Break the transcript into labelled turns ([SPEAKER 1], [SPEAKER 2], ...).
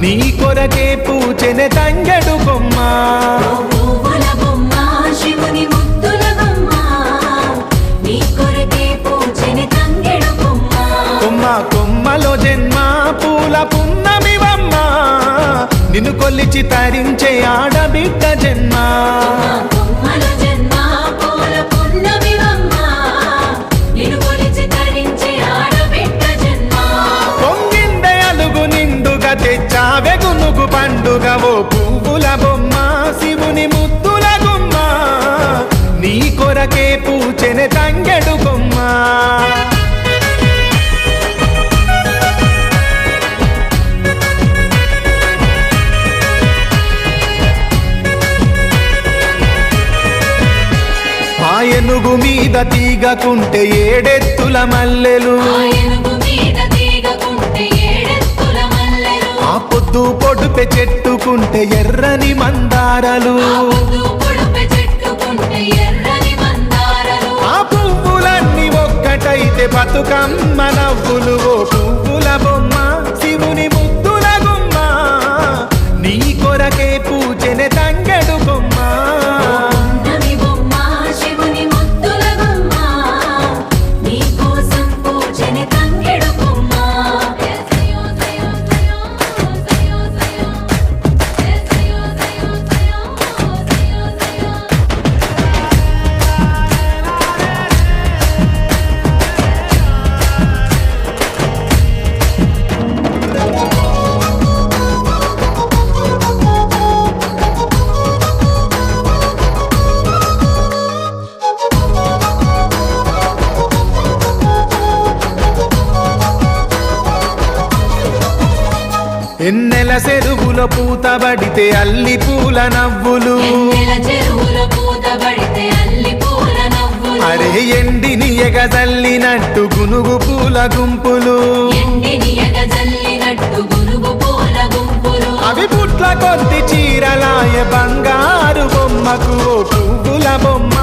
[SPEAKER 1] నీ కొరకే పూచెనే తంగెడు బొమ్మ కొమ్మ కొమ్మలో జన్మ పూల పున్నమివమ్మ నిన్ను కొల్లిచి తరించే ఆడబిడ్డ జన్మ పొంగిందే అలుగు నిండుగా తెచ్చావే గునుగు పండుగ ఓ పువ్వుల బొమ్మ శివుని ముద్దుల గుమ్మ నీ కొరకే పూచెనే తంగెడు బొమ్మ ఏనుగు మీద తీగకుంటే ఏడెత్తుల మల్లెలు ఆ పొద్దు పొడుపె చెట్టుకుంటే ఎర్రని మందారలు ఆ పువ్వులన్నీ ఒక్కటైతే బతుకమ్మ నవ్వులు ఓ పువ్వుల బొమ్మ శివుని ముద్దుల గుమ్మ నీ కొరకే పూచెనే తంగెడు బొమ్మ ఎన్నెల చెరువులో పూతబడితే అల్లి పూల నవ్వులు అరే ఎండిని ఎగజల్లినట్టు గునుగు పూల గుంపులు అవి పుట్ల కొద్ది చీరలాయ బంగారు బొమ్మకు పువ్వుల బొమ్మ